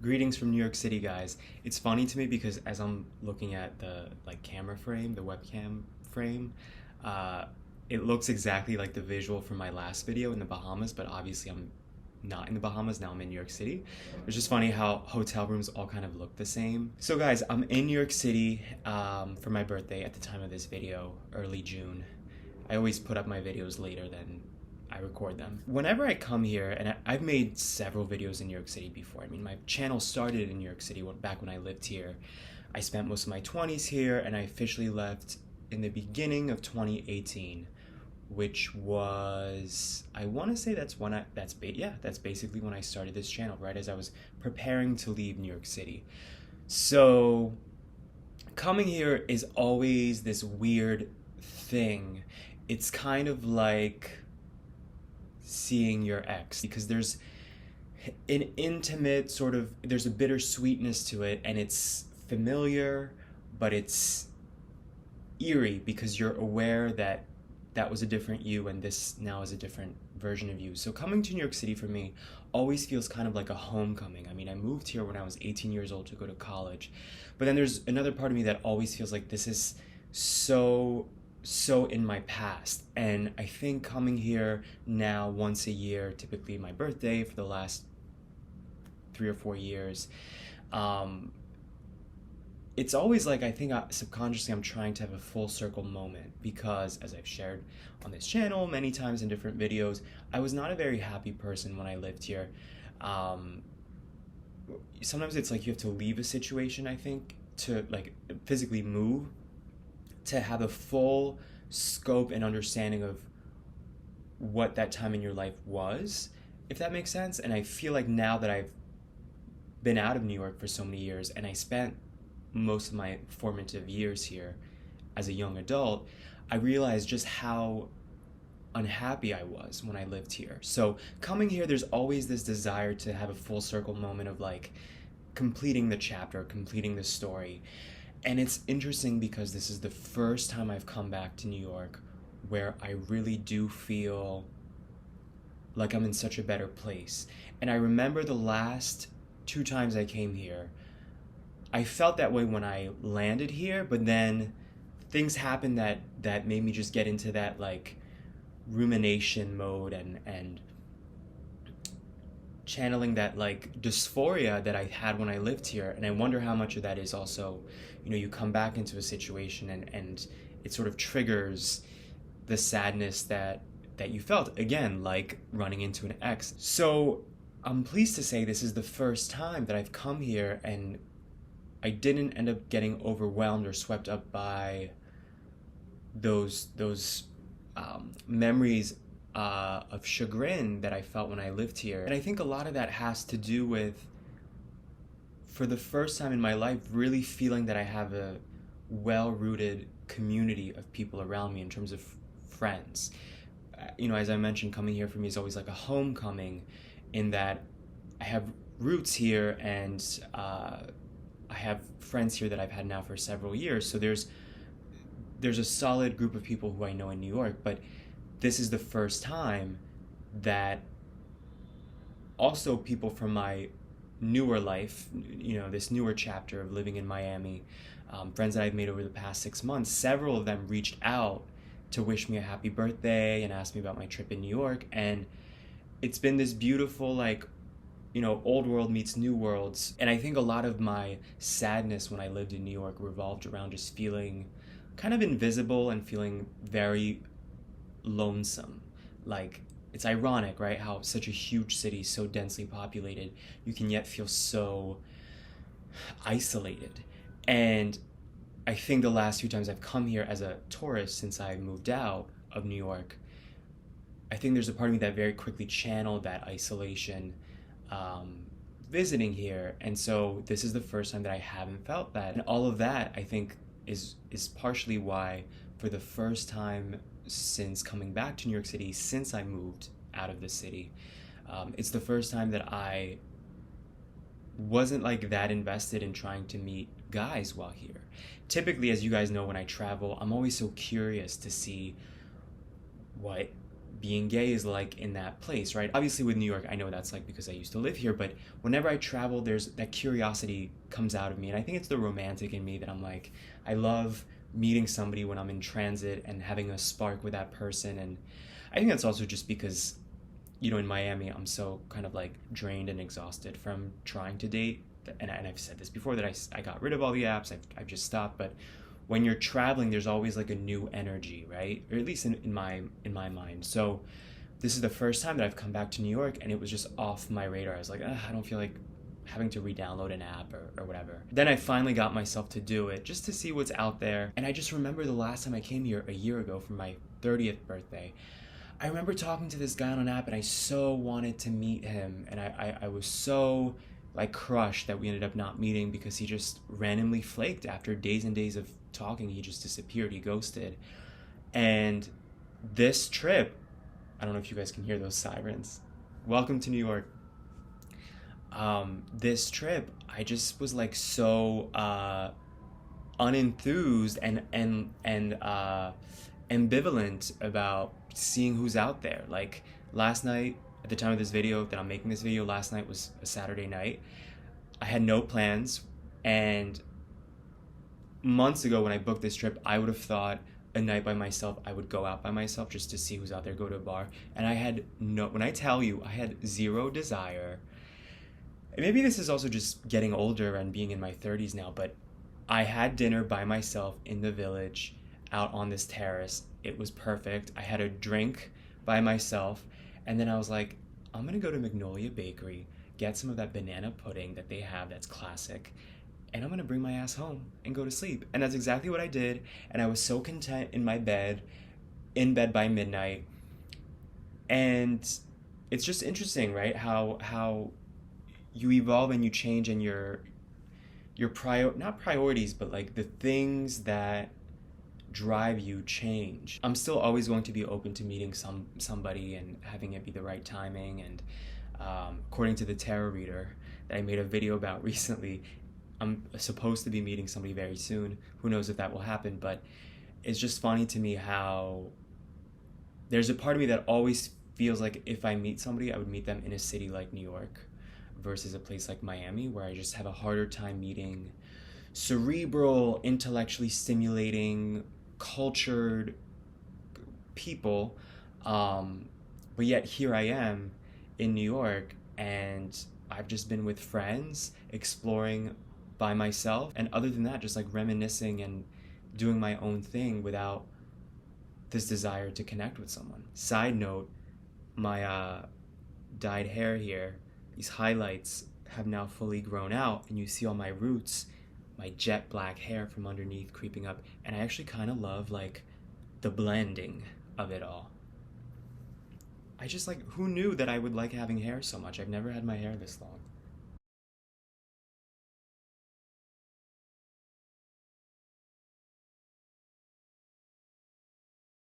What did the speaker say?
Greetings from New York City, guys. It's funny to me because as I'm looking at the camera frame, the webcam frame, uh, it looks exactly like the visual from my last video in the Bahamas, but obviously I'm not in the Bahamas, now I'm in New York City. It's just funny how hotel rooms all kind of look the same. So guys, I'm in New York City for my birthday at the time of this video, early June. I always put up my videos later than I record them. Whenever I come here, and I've made several videos in New York City before. I mean, my channel started in New York City back when I lived here. I spent most of my 20s here, and I officially left in the beginning of 2018, which was, I want to say that's basically when I started this channel, right as I was preparing to leave New York City. So coming here is always this weird thing. It's kind of like seeing your ex, because there's an intimate sort of, there's a bittersweetness to it, and it's familiar, but it's eerie because you're aware that that was a different you and this now is a different version of you. So coming to New York City for me always feels kind of like a homecoming. I mean, I moved here when I was 18 years old to go to college, but then there's another part of me that always feels like this is so in my past. And I think coming here now once a year, typically my birthday for the last 3 or 4 years, it's always like, I think subconsciously I'm trying to have a full circle moment, because as I've shared on this channel many times in different videos, I was not a very happy person when I lived here. Sometimes it's like you have to leave a situation, I think, to like physically move, to have a full scope and understanding of what that time in your life was, if that makes sense. And I feel like now that I've been out of New York for so many years, and I spent most of my formative years here as a young adult, I realized just how unhappy I was when I lived here. So coming here, there's always this desire to have a full circle moment of like completing the chapter, completing the story. And it's interesting because this is the first time I've come back to New York where I really do feel like I'm in such a better place. And I remember the last 2 times I came here, I felt that way when I landed here, but then things happened that made me just get into that like rumination mode and channeling that like dysphoria that I had when I lived here. And I wonder how much of that is also, you know, you come back into a situation and it sort of triggers the sadness that you felt, again, like running into an ex. So I'm pleased to say this is the first time that I've come here and I didn't end up getting overwhelmed or swept up by those memories of chagrin that I felt when I lived here. And I think a lot of that has to do with, for the first time in my life, really feeling that I have a well-rooted community of people around me in terms of friends. You know, as I mentioned, coming here for me is always like a homecoming, in that I have roots here, and I have friends here that I've had now for several years. So there's a solid group of people who I know in New York, but this is the first time that also people from my newer life, you know, this newer chapter of living in Miami, friends that I've made over the past 6 months, several of them reached out to wish me a happy birthday and ask me about my trip in New York. And it's been this beautiful, like, you know, old world meets new worlds. And I think a lot of my sadness when I lived in New York revolved around just feeling kind of invisible and feeling very lonesome. Like, it's ironic, right, how such a huge city, so densely populated, you can yet feel so isolated. And I think the last few times I've come here as a tourist since I moved out of New York, I think there's a part of me that very quickly channeled that isolation visiting here. And so this is the first time that I haven't felt that. And all of that, I think, is partially why, for the first time since coming back to New York City, since I moved out of the city, it's the first time that I wasn't like that invested in trying to meet guys while here. Typically, as you guys know, when I travel, I'm always so curious to see what being gay is like in that place, right? Obviously with New York, I know that's like because I used to live here, but whenever I travel, there's that curiosity comes out of me. And I think it's the romantic in me that I'm like, I love meeting somebody when I'm in transit and having a spark with that person. And I think that's also just because, in Miami, I'm so kind of like drained and exhausted from trying to date. And I've said this before that I got rid of all the apps, I've just stopped. But when you're traveling, there's always like a new energy, right? Or at least in my mind. So this is the first time that I've come back to New York, and it was just off my radar. I was like, I don't feel like having to re-download an app or whatever. Then I finally got myself to do it just to see what's out there. And I just remember the last time I came here a year ago for my 30th birthday. I remember talking to this guy on an app, and I so wanted to meet him. And I was so like crushed that we ended up not meeting because he just randomly flaked after days and days of talking. He just disappeared. He ghosted. And this trip, I don't know if you guys can hear those sirens. Welcome to New York. This trip, I just was like so unenthused and ambivalent about seeing who's out there. Like last night, at the time of this video, that I'm making this video, last night was a Saturday night. I had no plans, and months ago when I booked this trip, I would have thought a night by myself, I would go out by myself just to see who's out there, go to a bar. And I had when I tell you, I had zero desire. And maybe this is also just getting older and being in my 30s now, but I had dinner by myself in the Village out on this terrace. It was perfect. I had a drink by myself, and then I was like, I'm gonna go to Magnolia Bakery, get some of that banana pudding that they have that's classic, and I'm gonna bring my ass home and go to sleep. And that's exactly what I did, and I was so content in my bed, in bed by midnight. And it's just interesting, right? How you evolve and you change, and your not priorities, but like the things that drive you change. I'm still always going to be open to meeting somebody and having it be the right timing. And according to the tarot reader that I made a video about recently, I'm supposed to be meeting somebody very soon. Who knows if that will happen, but it's just funny to me how there's a part of me that always feels like if I meet somebody, I would meet them in a city like New York versus a place like Miami, where I just have a harder time meeting cerebral, intellectually stimulating, cultured people. But yet here I am in New York, and I've just been with friends, exploring by myself, and other than that, just like reminiscing and doing my own thing without this desire to connect with someone. Side note, my dyed hair here, these highlights have now fully grown out, and you see all my roots, my jet black hair from underneath creeping up, and I actually kind of love like the blending of it all. I just like, who knew that I would like having hair so much? I've never had my hair this long.